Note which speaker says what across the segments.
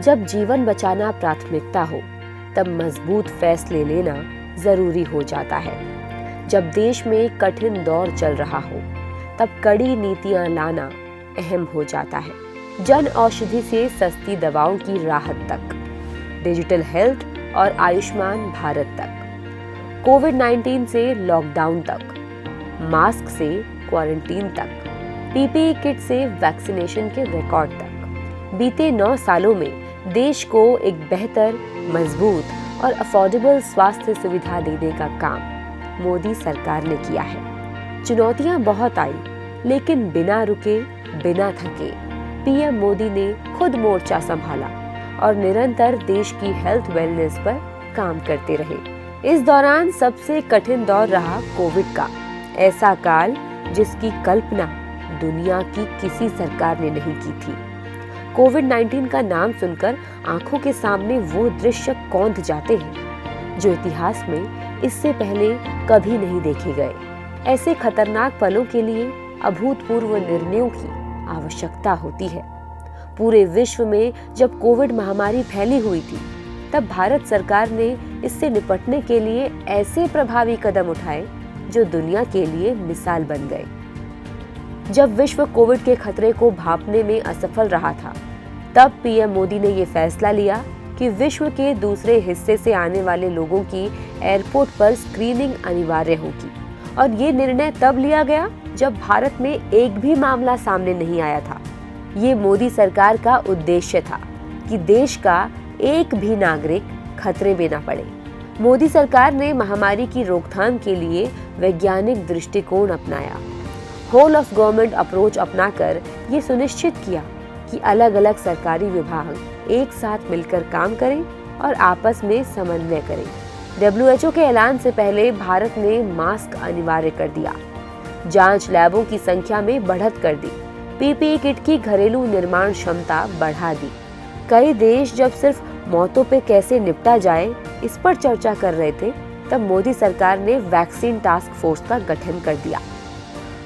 Speaker 1: जब जीवन बचाना प्राथमिकता हो, तब मजबूत फैसले लेना जरूरी हो जाता है। जब देश में कठिन दौर चल रहा हो, तब कड़ी नीतियां लाना अहम हो जाता है। जन औषधि से सस्ती दवाओं की राहत तक, डिजिटल हेल्थ और आयुष्मान भारत तक, कोविड-19 से लॉकडाउन तक, मास्क से क्वारंटीन तक, पीपीई किट से वैक्सीनेशन के रिकॉर्ड तक, बीते 9 सालों में देश को एक बेहतर, मजबूत और अफोर्डेबल स्वास्थ्य सुविधा देने का काम मोदी सरकार ने किया है। चुनौतियां बहुत आई, लेकिन बिना रुके, बिना थके पीएम मोदी ने खुद मोर्चा संभाला और निरंतर देश की हेल्थ वेलनेस पर काम करते रहे। इस दौरान सबसे कठिन दौर रहा कोविड का, ऐसा काल जिसकी कल्पना दुनिया की किसी सरकार ने नहीं की थी। कोविड-19 का नाम सुनकर आंखों के सामने वो दृश्य कौंध जाते हैं जो इतिहास में इससे पहले कभी नहीं देखे गए। ऐसे खतरनाक पलों के लिए अभूतपूर्व निर्णयों की आवश्यकता होती है। पूरे विश्व में जब कोविड महामारी फैली हुई थी, तब भारत सरकार ने इससे निपटने के लिए ऐसे प्रभावी कदम उठाए जो दुनिया के लिए मिसाल बन गए। जब विश्व कोविड के खतरे को भांपने में असफल रहा था, तब पीएम मोदी ने ये फैसला लिया कि विश्व के दूसरे हिस्से से आने वाले लोगों की एयरपोर्ट पर स्क्रीनिंग अनिवार्य होगी। और ये निर्णय तब लिया गया जब भारत में एक भी मामला सामने नहीं आया था। ये मोदी सरकार का उद्देश्य था कि देश का एक भी नागरिक खतरे में न पड़े। मोदी सरकार ने महामारी की रोकथाम के लिए वैज्ञानिक दृष्टिकोण अपनाया। होल ऑफ गवर्नमेंट अप्रोच अपनाकर ये सुनिश्चित किया कि अलग अलग सरकारी विभाग एक साथ मिलकर काम करें और आपस में समन्वय करें। WHO के ऐलान से पहले भारत ने मास्क अनिवार्य कर दिया, जांच लैबों की संख्या में बढ़त कर दी, पीपीई किट की घरेलू निर्माण क्षमता बढ़ा दी। कई देश जब सिर्फ मौतों पे कैसे निपटा जाए इस पर चर्चा कर रहे थे, तब मोदी सरकार ने वैक्सीन टास्क फोर्स का गठन कर दिया।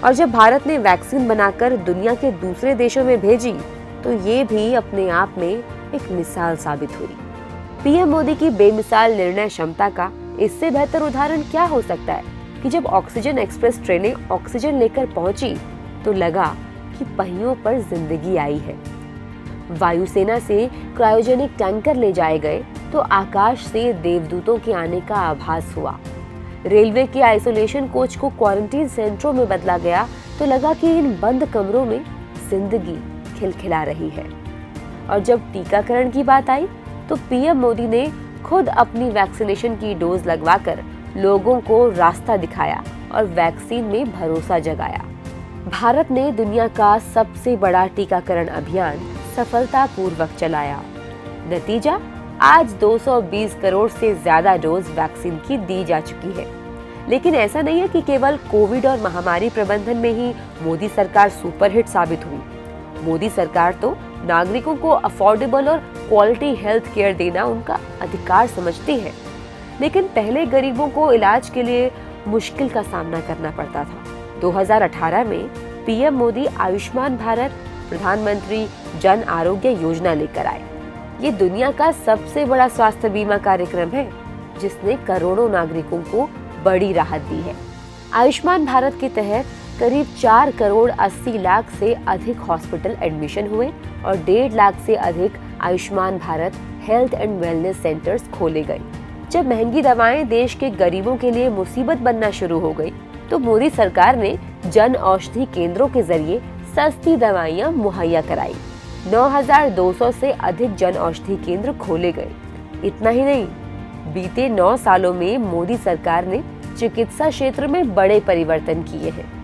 Speaker 1: और जब भारत ने वैक्सीन बनाकर दुनिया के दूसरे देशों में भेजी, तो ये भी अपने आप में एक मिसाल साबित हुई। पीएम मोदी की बेमिसाल निर्णय क्षमता का इससे बेहतर उदाहरण क्या हो सकता है कि जब ऑक्सीजन एक्सप्रेस ट्रेनें ऑक्सीजन लेकर पहुंची, तो लगा कि पहियों पर जिंदगी आई है। वायुसेना से क्रायोजेनिक टैंकर ले जाए गए, तो आकाश से देवदूतों के आने का आभास हुआ। रेलवे के आइसोलेशन कोच को क्वारंटीन सेंटरों में बदला गया, तो लगा कि इन बंद कमरों में जिंदगी खिलखिला रही है। और जब टीकाकरण की बात आई, तो पीएम मोदी ने खुद अपनी वैक्सीनेशन की डोज लगवाकर लोगों को रास्ता दिखाया और वैक्सीन में भरोसा जगाया। भारत ने दुनिया का सबसे बड़ा टीकाकरण अभियान सफलतापूर्वक चलाया। नतीजा, आज 220 करोड़ से ज्यादा डोज वैक्सीन की दी जा चुकी है। लेकिन ऐसा नहीं है कि केवल कोविड और महामारी प्रबंधन में ही मोदी सरकार सुपरहिट साबित हुई। मोदी सरकार तो नागरिकों को अफोर्डेबल और क्वालिटी हेल्थ केयर देना उनका अधिकार समझती है। लेकिन पहले गरीबों को इलाज के लिए मुश्किल का सामना करना पड़ता था। 2018 में पीएम मोदी आयुष्मान भारत प्रधानमंत्री जन आरोग्य योजना लेकर आए। ये दुनिया का सबसे बड़ा स्वास्थ्य बीमा कार्यक्रम है, जिसने करोड़ों नागरिकों को बड़ी राहत दी है। आयुष्मान भारत के तहत करीब 4 करोड़ 80 लाख से अधिक हॉस्पिटल एडमिशन हुए और 1.5 लाख से अधिक Ayushman Bharat health and wellness centres खोले गए। जब महंगी दवाएं देश के गरीबों के लिए मुसीबत बनना शुरू हो गई, तो मोदी सरकार ने जन औषधि केंद्रों के जरिए सस्ती दवाइयां मुहैया कराई। 9,200 से अधिक जन औषधि केंद्र खोले गए। इतना ही नहीं, बीते 9 सालों में मोदी सरकार ने चिकित्सा क्षेत्र में बड़े परिवर्तन किए हैं।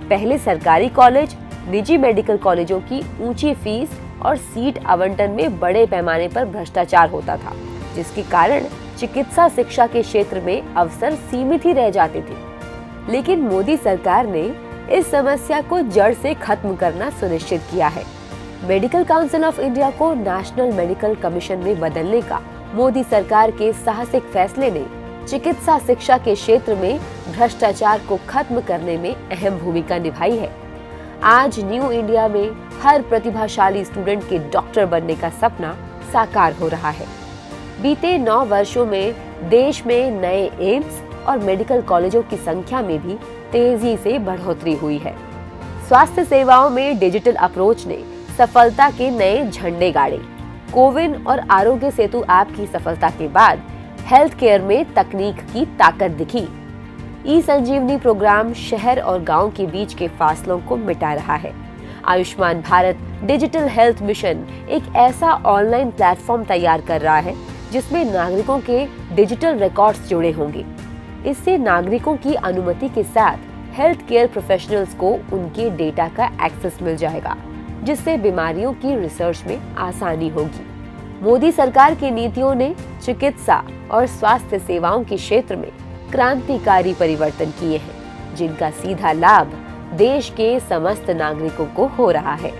Speaker 1: पहले सरकारी कॉलेज, निजी मेडिकल कॉलेजों की ऊंची फीस और सीट आवंटन में बड़े पैमाने पर भ्रष्टाचार होता था, जिसके कारण चिकित्सा शिक्षा के क्षेत्र में अवसर सीमित ही रह जाते थे। लेकिन मोदी सरकार ने इस समस्या को जड़ से खत्म करना सुनिश्चित किया है। मेडिकल काउंसिल ऑफ इंडिया को नेशनल मेडिकल कमीशन में बदलने का मोदी सरकार के साहसिक फैसले ने चिकित्सा शिक्षा के क्षेत्र में भ्रष्टाचार को खत्म करने में अहम भूमिका निभाई है। आज न्यू इंडिया में हर प्रतिभाशाली स्टूडेंट के डॉक्टर बनने का सपना साकार हो रहा है। बीते 9 वर्षों में देश में नए एम्स और मेडिकल कॉलेजों की संख्या में भी तेजी से बढ़ोतरी हुई है। स्वास्थ्य सेवाओं में डिजिटल अप्रोच ने सफलता के नए झंडे गाड़े। कोविन और आरोग्य सेतु ऐप की सफलता के बाद हेल्थ केयर में तकनीक की ताकत दिखी। ई संजीवनी प्रोग्राम शहर और गांव के बीच के फासलों को मिटा रहा है। Ayushman Bharat digital health mission एक ऐसा ऑनलाइन प्लेटफॉर्म तैयार कर रहा है जिसमें नागरिकों के डिजिटल रिकॉर्ड्स जुड़े होंगे। इससे नागरिकों की अनुमति के साथ हेल्थ केयर प्रोफेशनल्स को उनके डेटा का एक्सेस मिल जाएगा, जिससे बीमारियों की रिसर्च में आसानी होगी। मोदी सरकार की नीतियों ने चिकित्सा और स्वास्थ्य सेवाओं के क्षेत्र में क्रांतिकारी परिवर्तन किए हैं, जिनका सीधा लाभ देश के समस्त नागरिकों को हो रहा है।